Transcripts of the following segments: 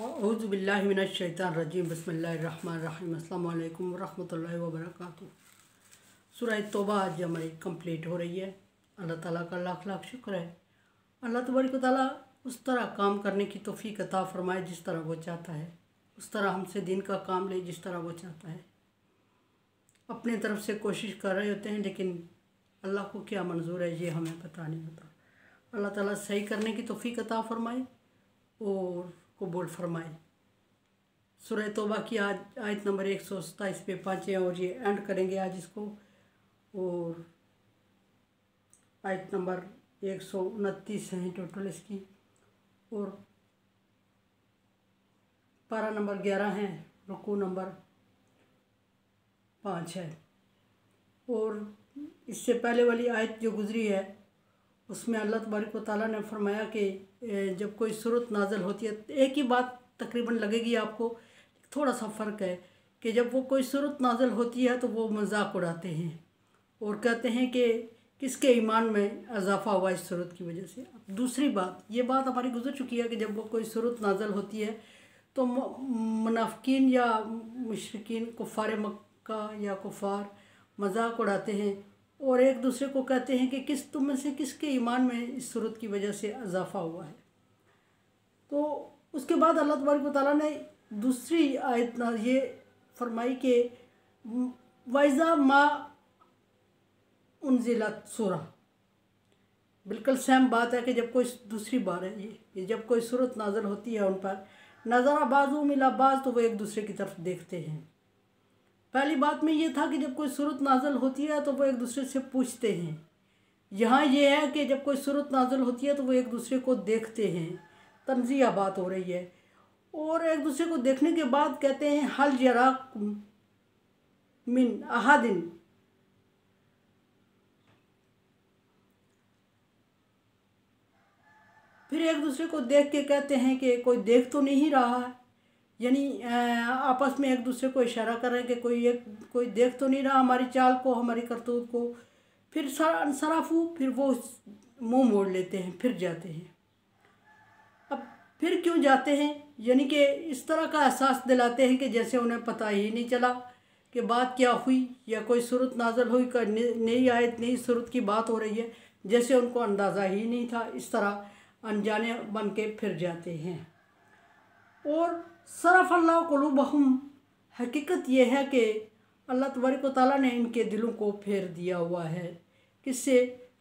औज़ु बिल्लाहि मिनश शैतानिर रजीम बिस्मिल्लाहिर रहमानिर रहीम अस्सलामु अलैकुम वरहमतुल्लाहि वबरकातुहू। सूरह तौबा आज हमारी कंप्लीट हो रही है। अल्लाह ताला का लाख लाख शुक्र है। अल्लाह तबारक व तआला उस तरह काम करने की तौफीक अता फरमाए जिस तरह वो चाहता है, उस तरह हमसे दिन का काम ले जिस तरह वो चाहता है। अपने तरफ से कोशिश कर रहे होते हैं लेकिन अल्लाह को क्या मंजूर है ये हमें पता नहीं होता। अल्लाह ताला सही करने की तौफीक अता फरमाए और कबूल फरमाए। सूरह तौबा की आज आयत नंबर 127 पे पहुँचे और ये एंड करेंगे आज इसको। और आयत नंबर 129 है टोटल इसकी, और पारा नंबर 11 है, रुकू नंबर 5 है। और इससे पहले वाली आयत जो गुजरी है उसमें अल्लाह तबारक व तआला ने फरमाया कि जब कोई सूरत नाज़िल होती है, एक ही बात तकरीबन लगेगी आपको, थोड़ा सा फ़र्क है कि जब वो कोई सूरत नाज़िल होती है तो वो मजाक उड़ाते हैं और कहते हैं कि किसके ईमान में इजाफ़ा हुआ इस सूरत की वजह से। अब दूसरी बात, ये बात हमारी गुजर चुकी है कि जब वो कोई सूरत नाज़िल होती है तो मुनाफिकीन या मुशरिकीन कुफ़ार मक्का या कुफ़ार मजाक उड़ाते हैं और एक दूसरे को कहते हैं कि तुम में से किसके ईमान में इस सूरत की वजह से इजाफ़ा हुआ है। तो उसके बाद अल्लाह तबारक व तआला ने दूसरी आयत ये फरमाई कि वाइज़ा मा उनज़िलत सूरा, बिल्कुल सेम बात है कि जब कोई दूसरी बार है ये जब कोई सूरत नाज़िल होती है उन पर नज़रा बाज़ू मिला बाज़, तो वो एक दूसरे की तरफ देखते हैं। पहली बात में ये था कि जब कोई सूरत नाज़िल होती है तो वो एक दूसरे से पूछते हैं। यहाँ ये है कि जब कोई सूरत नाज़िल होती है तो वो एक दूसरे को देखते हैं। तंज़िया बात हो रही है और एक दूसरे को देखने के बाद कहते हैं हल यराकुम मिन अहादिन, फिर एक दूसरे को देख के कहते हैं कि कोई देख तो नहीं रहा है, यानी आपस में एक दूसरे को इशारा कर रहे हैं कि कोई देख तो नहीं रहा हमारी चाल को, हमारी करतूत को। फिर सराफू, फिर वो मुंह मोड़ लेते हैं, फिर जाते हैं। अब फिर क्यों जाते हैं, यानी कि इस तरह का एहसास दिलाते हैं कि जैसे उन्हें पता ही नहीं चला कि बात क्या हुई, या कोई सूरत नाज़िल हुई, नई आयत नई सूरत की बात हो रही है, जैसे उनको अंदाज़ा ही नहीं था। इस तरह अनजाने बन के फिर जाते हैं। और सरफ़ अल्लाह क़ुलूबहुम, हकीकत यह है कि अल्लाह तबारक व तआला ने इनके दिलों को फेर दिया हुआ है। किससे?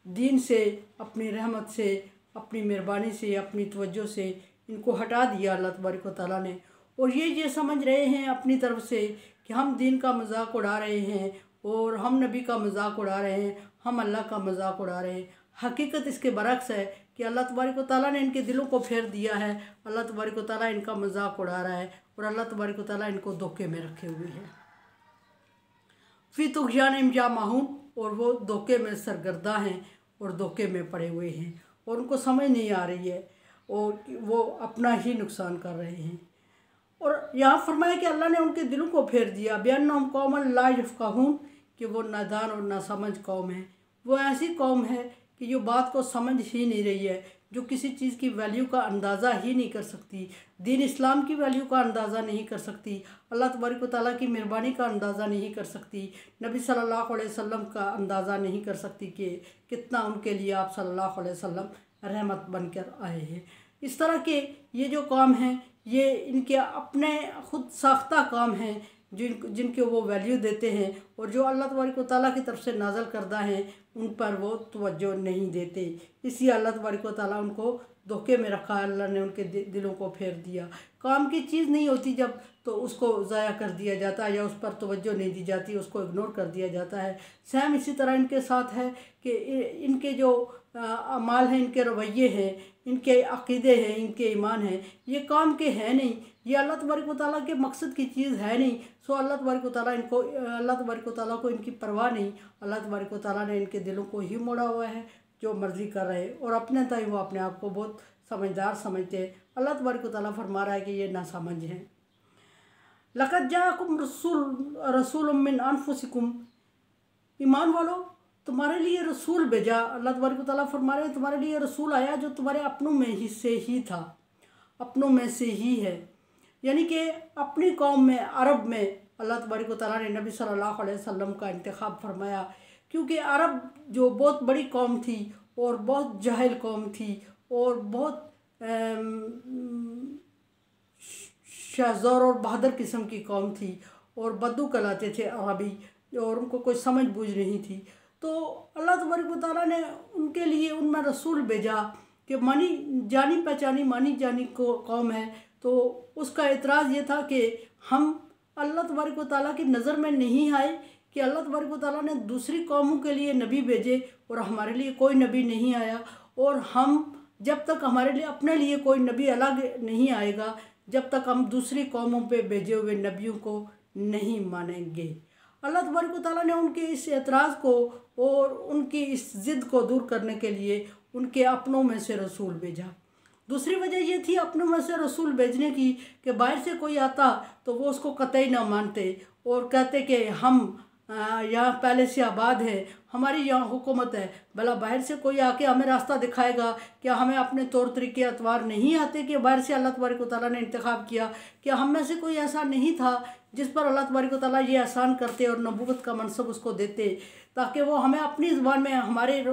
दीन से, अपनी रहमत से, अपनी मेहरबानी से, अपनी तवज्जो से इनको हटा दिया अल्लाह तबारक व तआला ने। और ये समझ रहे हैं अपनी तरफ से कि हम दीन का मजाक उड़ा रहे हैं और हम नबी का मजाक उड़ा रहे हैं, हम अल्लाह का मजाक उड़ा रहे हैं। हकीकत इसके बरक्स है कि अल्लाह तबारक व तआला ने इनके दिलों को फेर दिया है। अल्लाह तबारक व तआला इनका मजाक उड़ा रहा है और अल्लाह तबारक व तआला इनको धोखे में रखे हुए हैं। फ़ी तुग़यानिहिम यामहून, और वो धोखे में सरगर्दा हैं और धोखे में पड़े हुए हैं और उनको समझ नहीं आ रही है और वो अपना ही नुकसान कर रहे हैं। और यहाँ फरमाया कि अल्लाह ने उनके दिलों को फेर दिया। बिअन्नहुम कौमुन ला यफ़क़हून, कि वो नादान और नासमझ कौम है। वो ऐसी कौम है कि जो बात को समझ ही नहीं रही है, जो किसी चीज़ की वैल्यू का अंदाज़ा ही नहीं कर सकती, दीन इस्लाम की वैल्यू का अंदाज़ा नहीं कर सकती, अल्लाह तबारक व तआला की मेहरबानी का अंदाज़ा नहीं कर सकती, नबी सल्लल्लाहु अलैहि वसल्लम का अंदाज़ा नहीं कर सकती कि कितना उनके लिए आप सल्लल्लाहु अलैहि वसल्लम रहमत बनकर आए हैं। इस तरह के ये जो काम हैं ये इनके अपने खुद साख्ता काम हैं जिनके वो वैल्यू देते हैं, और जो अल्लाह तबारक व तआला की तरफ से नाज़िल करदा हैं उन पर वो तवज्जो नहीं देते। इसलिए अल्लाह तबारक व तआला उनको धोखे में रखा है। अल्लाह ने उनके दिलों को फेर दिया। काम की चीज़ नहीं होती जब, तो उसको ज़ाया कर दिया जाता है या उस पर तवज्जो नहीं दी जाती, उसको इग्नोर कर दिया जाता है। सेम इसी तरह इनके साथ है कि इनके जो अमाल हैं, इनके रवैये हैं, इनके अक़ीदे हैं, इनके ईमान हैं, ये काम के हैं नहीं, ये अल्लाह तबारक व तआला के मकसद की चीज़ है नहीं। सो अल्लाह तबारक व तआला को इनकी परवाह नहीं। अल्लाह तबारक व तआला ने इनके दिलों को ही मोड़ा हुआ है, जो मर्ज़ी कर रहे हैं और अपने ताई वो अपने आप को बहुत समझदार समझते हैं। अल्लाह तबारक व तआला फरमा रहा है कि ये नासमझ हैं। लक़द जाअकुम रसूलुम मिन अनफुसिकुम, ईमान वालों तुम्हारे लिए रसूल भेजा। अल्लाह तबारक व तआला फरमा रहे हैं तुम्हारे लिए रसूल आया जो तुम्हारे अपनों में ही से ही था, अपनों में से ही है। यानी कि अपनी कौम में, अरब में अल्लाह तबारक व तआला ने नबी सल्लल्लाहु अलैहि वसल्लम का इंतखाब फरमाया, क्योंकि अरब जो बहुत बड़ी कौम थी और बहुत जाहिल कौम थी और बहुत शाहज़ोर और बहादुर किस्म की कौम थी और बद्दू कहलाते थे अरबी, और उनको कोई समझ बूझ नहीं थी। तो अल्लाह तबारक व तआला ने उनके लिए उनमें रसूल भेजा कि जानी पहचानी मानी जानी को कौम है। तो उसका एतराज़ ये था कि हम अल्लाह तबारक व तआला की नज़र में नहीं आए कि अल्लाह तबारक व तआला ने दूसरी कौमों के लिए नबी भेजे और हमारे लिए कोई नबी नहीं आया, और हम जब तक हमारे लिए अपने लिए कोई नबी अलग नहीं आएगा, जब तक हम दूसरी कौमों पे भेजे हुए नबियों को नहीं मानेंगे। अल्लाह तबारक व तआला ने उनके इस एतराज़ को और उनकी इस ज़िद को दूर करने के लिए उनके अपनों में से रसूल भेजा। दूसरी वजह ये थी अपनों में से रसूल भेजने की कि बाहर से कोई आता तो वो उसको कतई ना मानते और कहते कि हम यहाँ पहले से आबाद है, हमारी यहाँ हुकूमत है, भला बाहर से कोई आके हमें रास्ता दिखाएगा? क्या हमें अपने तौर तरीके अतवार नहीं आते कि बाहर से अल्लाह तबारक व तआला ने इंतखाब किया? क्या हम में से कोई ऐसा नहीं था जिस पर अल्लाह तबारक व तआला ये आसान करते और नबूवत का मनसब उसको देते, ताकि वो हमें अपनी ज़ुबान में हमारे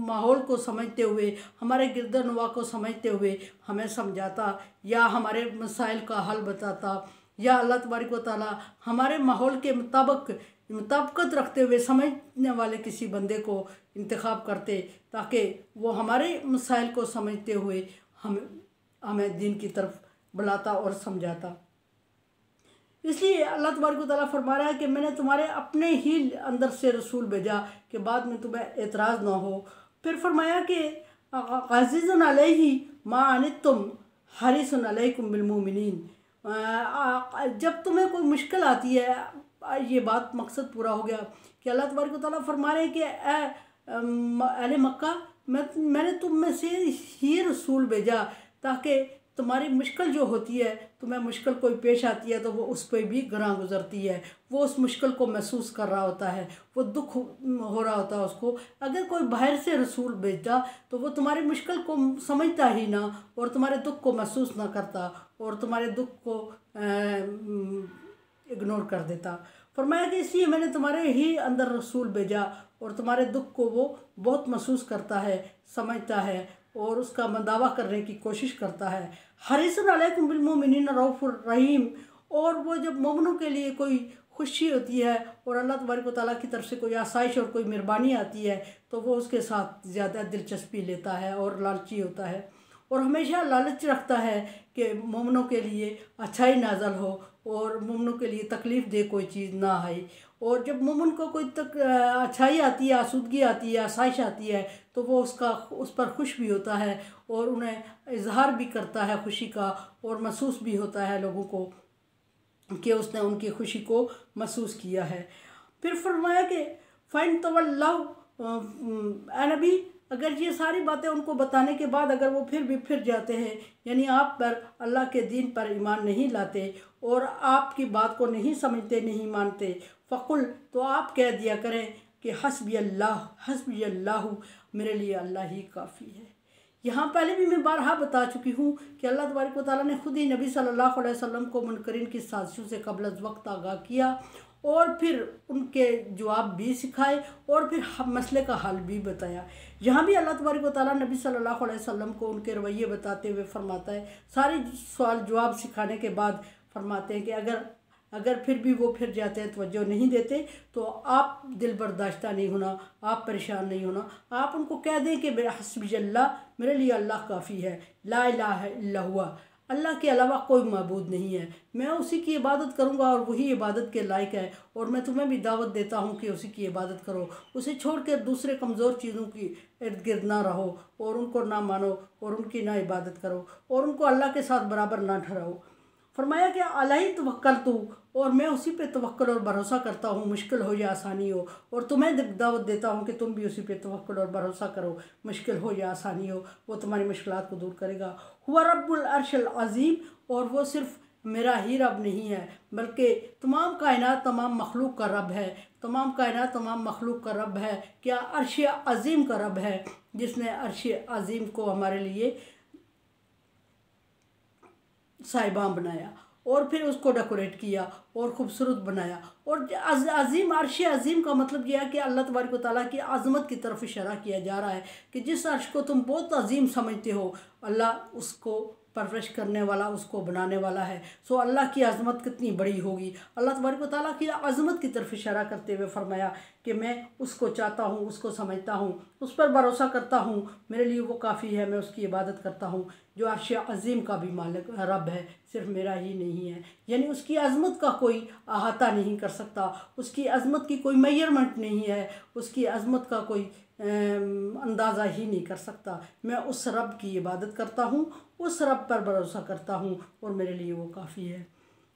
माहौल को समझते हुए, हमारे गिरदनुमा को समझते हुए हमें समझाता या हमारे मसाइल का हल बताता, या अल्लाह तबारक व तआला हमारे माहौल के मुताबिकत रखते हुए समझने वाले किसी बंदे को इंतखाब करते, ताकि वो हमारे मसाइल को समझते हुए हमें दीन की तरफ बुलाता और समझाता। इसलिए अल्लाह तबारक व तआला फरमा रहा है कि मैंने तुम्हारे अपने ही अंदर से रसूल भेजा कि बाद में तुम्हें एतराज़ ना हो। फिर फरमाया कि अज़ीज़ुन अलैहि मा अनित्तुम हरीसुन अलैकुम बिल मोमिनीन। जब तुम्हें कोई मुश्किल आती है, ये बात मकसद पूरा हो गया कि अल्लाह तबारक व तआला फरमा रहे हैं कि अहले मक्का, मैंने तुम में से ही रसूल भेजा ताकि तुम्हारी मुश्किल जो होती है, तुम्हें मुश्किल कोई पेश आती है तो वो उस पर भी गरां गुजरती है, वो उस मुश्किल को महसूस कर रहा होता है, वो दुख हो रहा होता है उसको। अगर कोई बाहर से रसूल भेजता तो वो तुम्हारी मुश्किल को समझता ही ना और तुम्हारे दुख को महसूस ना करता और तुम्हारे दुख को इग्नोर कर देता। फरमाया कि इसलिए मैंने तुम्हारे ही अंदर रसूल भेजा और तुम्हारे दुख को वो बहुत महसूस करता है, समझता है और उसका मंदावा करने की कोशिश करता है। हरीसुन अलैकुम बिल मोमिनीन रऊफुर रहीम। और वो जब मोमिनों के लिए कोई खुशी होती है और अल्लाह तबारक व तआला की तरफ से कोई आसाइश और कोई मेहरबानी आती है तो वो उसके साथ ज़्यादा दिलचस्पी लेता है और लालची होता है और हमेशा लालच रखता है कि मोमिनों के लिए अच्छाई नाज़ल हो और मोमिनों के लिए तकलीफ़ दे कोई चीज़ ना आए। और जब मोमिन को कोई अच्छाई आती है, आसूदगी आती है, आसाइश आती है तो वो उस पर खुश भी होता है और उन्हें इजहार भी करता है खुशी का और महसूस भी होता है लोगों को कि उसने उनकी खुशी को महसूस किया है। फिर फरमाया कि फ़इन तवल्लौ, नबी अगर ये सारी बातें उनको बताने के बाद अगर वो फिर भी फिर जाते हैं, यानी आप पर अल्लाह के दीन पर ईमान नहीं लाते और आपकी बात को नहीं समझते, नहीं मानते, फ़कुल, तो आप कह दिया करें कि हस्बी अल्लाह, मेरे लिए अल्लाह ही काफ़ी है। यहाँ पहले भी मैं बारहा बता चुकी हूँ कि अल्लाह तबारक व तआला ने खुद ही नबी सल्लल्लाहु अलैहि वसल्लम को मुनकरीन की साजिशों से कबल अज़ वक्त आगाह किया और फिर उनके जवाब भी सिखाए और फिर मसले का हल भी बताया। यहाँ भी अल्लाह तबारक व तआला नबी सल्लल्लाहु अलैहि वसल्लम को उनके रवैये बताते हुए फरमाता है, सारे सवाल जवाब सिखाने के बाद फरमाते हैं कि अगर फिर भी वो फिर जाते हैं, तवज्जो नहीं देते, तो आप दिल बर्दाश्ता नहीं होना, आप परेशान नहीं होना, आप उनको कह दें कि हस्बी अल्लाह, मेरे लिए अल्लाह काफ़ी है, ला इलाहा इल्ला हुवा, अल्लाह के अलावा कोई माबूद नहीं है, मैं उसी की इबादत करूँगा और वही इबादत के लायक है और मैं तुम्हें भी दावत देता हूँ कि उसी की इबादत करो, उसे छोड़ कर दूसरे कमज़ोर चीज़ों की इर्द गिर्द ना रहो और उनको ना मानो और उनकी ना इबादत करो और उनको अल्लाह के साथ बराबर ना ठहराओ। फरमाया कि अलैहि तवक्कलतु, और मैं उसी पे तवक्कुल और भरोसा करता हूँ, मुश्किल हो या आसानी हो, और तुम्हें दावत देता हूँ कि तुम भी उसी पे तवक्कुल और भरोसा करो, मुश्किल हो या आसानी हो, वो तुम्हारी मुश्किलात को दूर करेगा। हुवा रब्बुल अर्शिल अज़ीम, और वो सिर्फ़ मेरा ही रब नहीं है बल्कि तमाम कायनात, तमाम मखलूक का रब है, तमाम कायनात, तमाम मखलूक का रब है। क्या अर्श अज़ीम का रब है, जिसने अर्श अज़ीम को हमारे लिए साहिबान बनाया और फिर उसको डेकोरेट किया और ख़ूबसूरत बनाया। और अज़ीम, अर्श अज़ीम का मतलब यह है कि अल्लाह तबारक व तआला की आज़मत की तरफ इशारा किया जा रहा है कि जिस अर्श को तुम बहुत अज़ीम समझते हो, अल्लाह उसको परवरिश करने वाला, उसको बनाने वाला है। सो अल्लाह की अज़मत कितनी बड़ी होगी। अल्लाह तबारक व तआला की अज़मत की तरफ इशारा करते हुए फरमाया कि मैं उसको चाहता हूँ, उसको समझता हूँ, उस पर भरोसा करता हूँ, मेरे लिए वो काफ़ी है, मैं उसकी इबादत करता हूँ जो अर्श अज़ीम का भी मालिक रब है, सिर्फ मेरा ही नहीं है। यानी उसकी अज़मत का कोई अहाता नहीं कर सकता, उसकी अज़मत की कोई मेजरमेंट नहीं है, उसकी अज़मत का कोई अंदाज़ा ही नहीं कर सकता। मैं उस रब की इबादत करता हूँ, उस रब पर भरोसा करता हूँ और मेरे लिए वो काफ़ी है।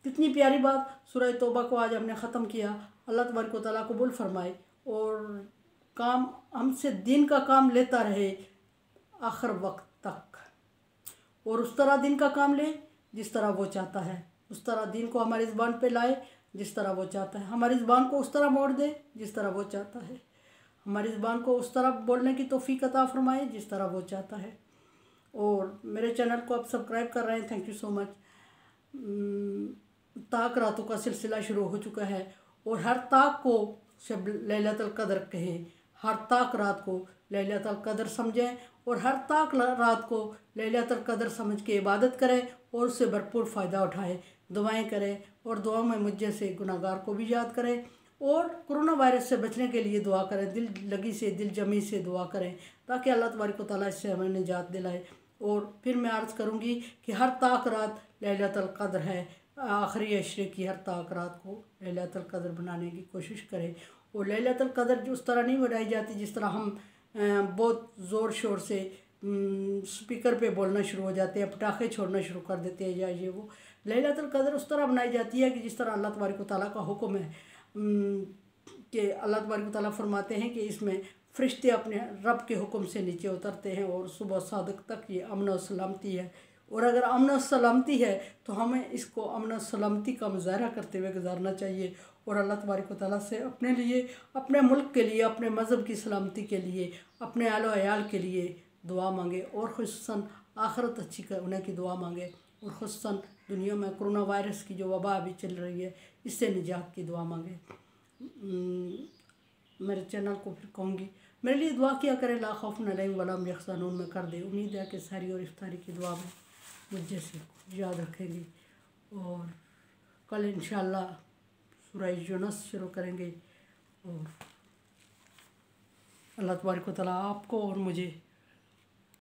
कितनी प्यारी बात। सूरह तौबा को आज हमने ख़त्म किया। अल्लाह तबारक व तआला कबूल फरमाए और काम हमसे दिन का काम लेता रहे आखिर वक्त तक, और उस तरह दिन का काम ले जिस तरह वो चाहता है, उस तरह दिन को हमारी ज़ुबान पे लाए जिस तरह वो चाहता है, हमारी ज़ुबान को उस तरह मोड़ दे जिस तरह वो चाहता है, हमारी ज़ुबान को उस तरह बोलने की तौफीक अता फरमाए जिस तरह वो चाहता है। और मेरे चैनल को आप सब्सक्राइब कर रहे हैं, थैंक यू सो मच। ताक रातों का सिलसिला शुरू हो चुका है और हर ताक को शब लैलतुल क़द्र कहें, हर ताक रात को लैलतुल क़द्र समझें और हर ताक रात को लैलतुल क़द्र समझ के इबादत करें और उससे भरपूर फ़ायदा उठाएं, दुआएं करें और दुआ में मुझ जैसे गुनाहगार को भी याद करें और कोरोना वायरस से बचने के लिए दुआ करें, दिल लगी से, दिल जमी से दुआ करें ताकि अल्लाह तबारक व तआला इससे हमें निजात दिलाए। और फिर मैं अर्ज़ करूँगी कि हर ताक रात लैलतुल क़द्र है, आखिरी अशरे की हर ताक रात को लैलतुल क़द्र बनाने की कोशिश करें। और लैलतुल क़द्र उस तरह नहीं बनाई जाती जिस तरह हम बहुत ज़ोर शोर से स्पीकर पे बोलना शुरू हो जाते हैं, पटाखे छोड़ना शुरू कर देते हैं या ये वो। लैलतुल क़द्र उस तरह बनाई जाती है कि जिस तरह अल्लाह तबारक व तआला का हुक्म है कि अल्लाह तबारक व तआला फरमाते हैं कि इसमें फ़रिश्ते अपने रब के हुक्म से नीचे उतरते हैं और सुबह सादक तक ये अमन और सलामती है। और अगर अमन और सलामती है तो हमें इसको अमन और सलामती का मुज़ाहरा करते हुए गुजारना चाहिए और अल्लाह तबारक व तआला से अपने लिए, अपने मुल्क के लिए, अपने मज़हब की सलामती के लिए, अपने आलो अयाल के लिए दुआ मांगे और खुसूसन आखिरत अच्छी होने की दुआ मांगे और खुसूसन दुनिया में कोरोना वायरस की जो वबा अभी चल रही है इससे निजात की दुआ मांगे। मेरे चैनल को फिर कहूँगी मेरे लिए दुआ किया करें, ला खौफुन अलैहिम वला हुम यहज़नून में कर दे। उम्मीद है कि सारी और इफ्तारी की दुआ में मुझे से याद रखेंगे और कल इंशाअल्लाह सूरह यूनुस शुरू करेंगे और अल्लाह तबारक व तआला आपको और मुझे